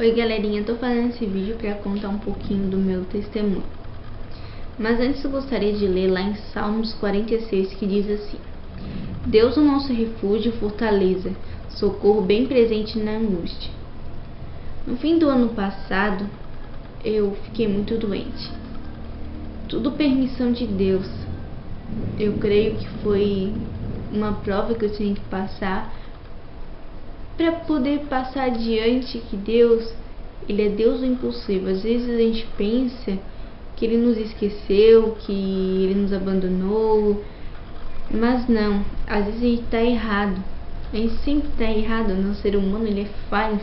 Oi galerinha, tô fazendo esse vídeo para contar um pouquinho do meu testemunho. Mas antes eu gostaria de ler lá em Salmos 46, que diz assim: Deus o nosso refúgio e fortaleza, socorro bem presente na angústia. No fim do ano passado, eu fiquei muito doente. Tudo permissão de Deus. Eu creio que foi uma prova que eu tinha que passar para poder passar adiante, que Deus, Ele é Deus do impossível. Às vezes a gente pensa que Ele nos esqueceu, que Ele nos abandonou, mas não, às vezes a gente está errado. A gente sempre está errado, o ser humano ele é falho.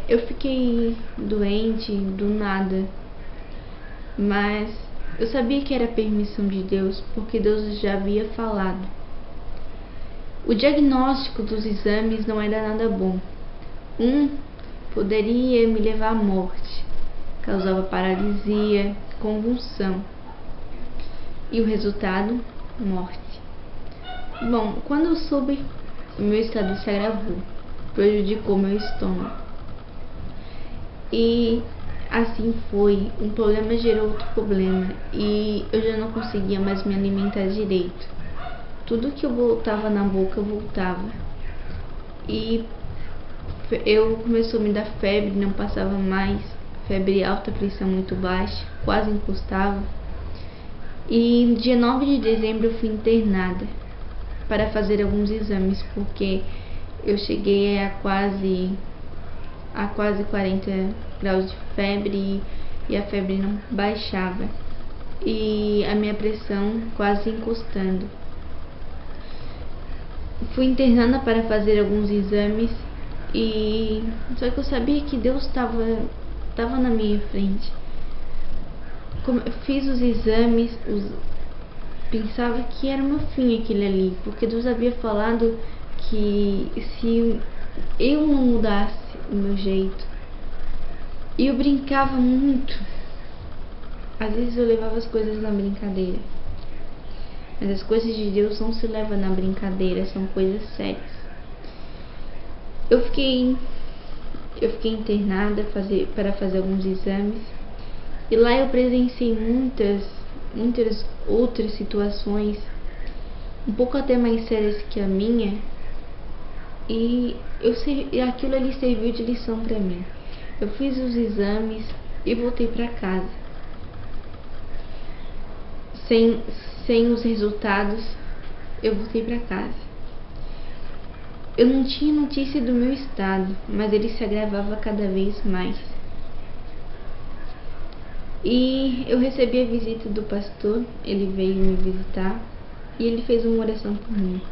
Eu fiquei doente do nada, mas eu sabia que era permissão de Deus, porque Deus já havia falado. O diagnóstico dos exames não era nada bom. Poderia me levar à morte, causava paralisia, convulsão. E o resultado? Morte. Bom, quando eu soube, meu estado se agravou, prejudicou meu estômago. E assim foi, um problema gerou outro problema, e eu já não conseguia mais me alimentar direito. Tudo que eu botava na boca voltava. E eu começou a me dar febre, não passava mais, febre alta, pressão muito baixa, quase encostava. E no dia 9 de dezembro eu fui internada para fazer alguns exames, porque eu cheguei a quase 40 graus de febre e a febre não baixava. E a minha pressão quase encostando. Fui internada para fazer alguns exames, e só que eu sabia que Deus estava na minha frente. Eu fiz os exames, pensava que era meu fim aquele ali, porque Deus havia falado que se eu não mudasse o meu jeito, e eu brincava muito. Às vezes eu levava as coisas na brincadeira, mas as coisas de Deus não se levam na brincadeira, são coisas sérias. Eu fiquei internada para fazer alguns exames, e lá eu presenciei muitas outras situações, um pouco até mais sérias que a minha, e aquilo ali serviu de lição para mim. Eu fiz os exames e voltei para casa. Sem os resultados, eu voltei para casa. Eu não tinha notícia do meu estado, mas ele se agravava cada vez mais. E eu recebi a visita do pastor, ele veio me visitar e ele fez uma oração por mim.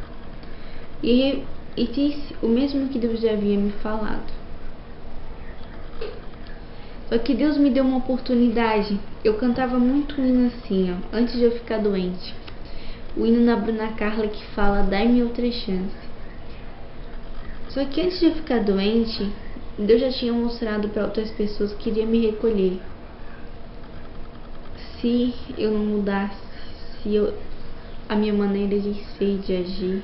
E disse o mesmo que Deus já havia me falado. Só que Deus me deu uma oportunidade. Eu cantava muito hino assim, antes de eu ficar doente. O hino da Bruna Carla que fala: dai-me outra chance. Só que antes de eu ficar doente, Deus já tinha mostrado para outras pessoas que iria me recolher. Se eu não mudasse, a minha maneira de ser, de agir.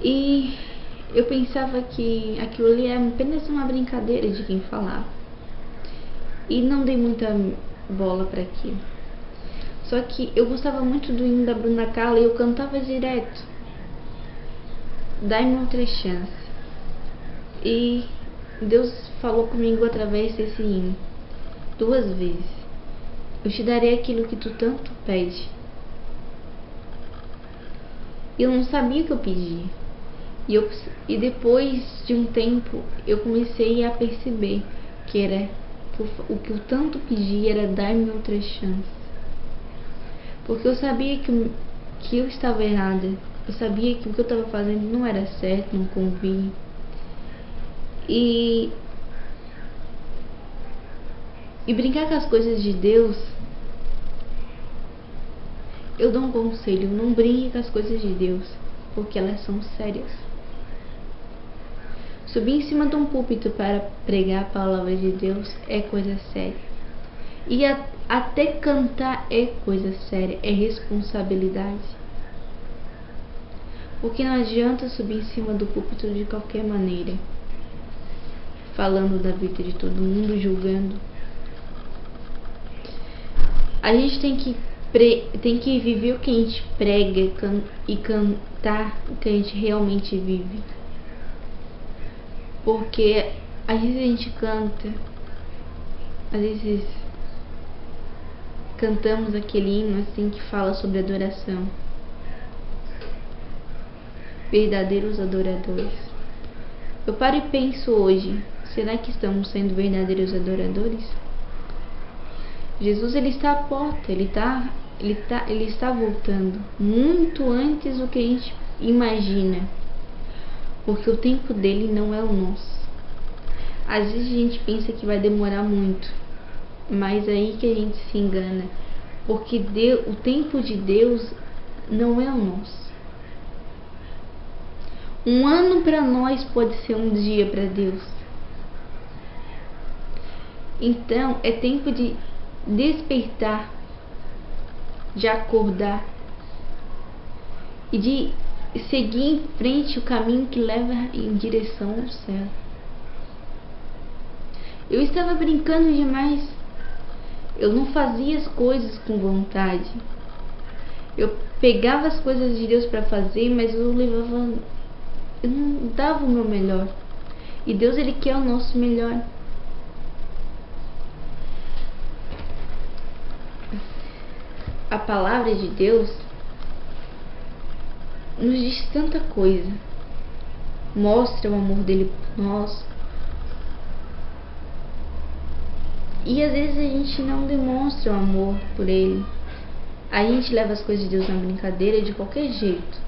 E eu pensava que aquilo ali era apenas uma brincadeira de quem falava. E não dei muita bola para aquilo. Só que eu gostava muito do hino da Bruna Carla e eu cantava direto: dai-me outra chance. E Deus falou comigo através desse hino 2 vezes: eu te darei aquilo que tu tanto pede. Eu não sabia o que eu pedia. E depois de um tempo eu comecei a perceber que o que eu tanto pedi era dar-me outra chance. Porque eu sabia que eu estava errada. Eu sabia que o que eu estava fazendo não era certo, não convinha. E brincar com as coisas de Deus, eu dou um conselho: não brinque com as coisas de Deus, porque elas são sérias. Subir em cima de um púlpito para pregar a palavra de Deus é coisa séria. E até cantar é coisa séria, é responsabilidade. Porque não adianta subir em cima do púlpito de qualquer maneira, falando da vida de todo mundo, julgando. A gente tem que viver o que a gente prega e cantar o que a gente realmente vive. Porque às vezes a gente canta, às vezes cantamos aquele hino assim que fala sobre adoração. Verdadeiros adoradores. Eu paro e penso hoje, será que estamos sendo verdadeiros adoradores? Jesus, ele está à porta, ele está voltando muito antes do que a gente imagina, porque o tempo dele não é o nosso. Às vezes a gente pensa que vai demorar muito, mas aí que a gente se engana, porque o tempo de Deus não é o nosso. Um ano para nós pode ser um dia para Deus. Então é tempo de despertar, de acordar e de seguir em frente o caminho que leva em direção ao céu. Eu estava brincando demais. Eu não fazia as coisas com vontade. Eu pegava as coisas de Deus para fazer, mas eu não dava o meu melhor. E Deus, ele quer o nosso melhor. A palavra de Deus nos diz tanta coisa. Mostra o amor dele por nós. E às vezes a gente não demonstra o amor por ele. A gente leva as coisas de Deus na brincadeira de qualquer jeito.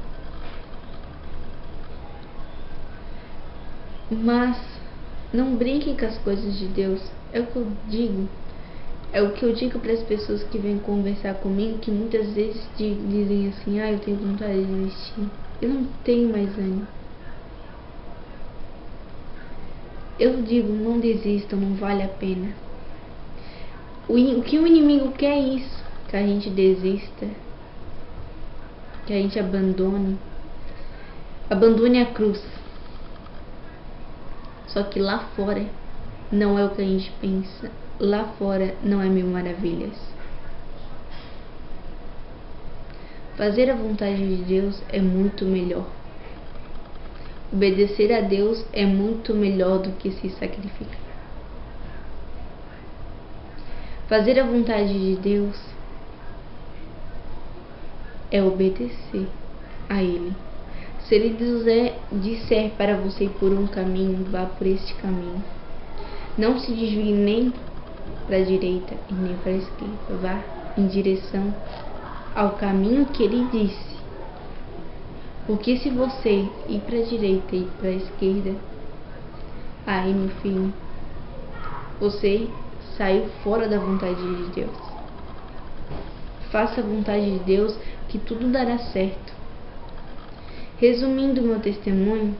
Mas não brinquem com as coisas de Deus. É o que eu digo. É o que eu digo para as pessoas que vêm conversar comigo, que muitas vezes dizem assim: eu tenho vontade de desistir. Eu não tenho mais ânimo. Eu digo: não desistam, não vale a pena. O que o inimigo quer é isso, que a gente desista, que a gente abandone a cruz. Só que lá fora não é o que a gente pensa, lá fora não é mil maravilhas. Fazer a vontade de Deus é muito melhor. Obedecer a Deus é muito melhor do que se sacrificar. Fazer a vontade de Deus é obedecer a Ele. Se Ele disser para você ir por um caminho, vá por este caminho. Não se desvie nem para a direita e nem para a esquerda. Vá em direção ao caminho que Ele disse. Porque se você ir para a direita e para a esquerda, aí, meu filho, você saiu fora da vontade de Deus. Faça a vontade de Deus, que tudo dará certo. Resumindo meu testemunho,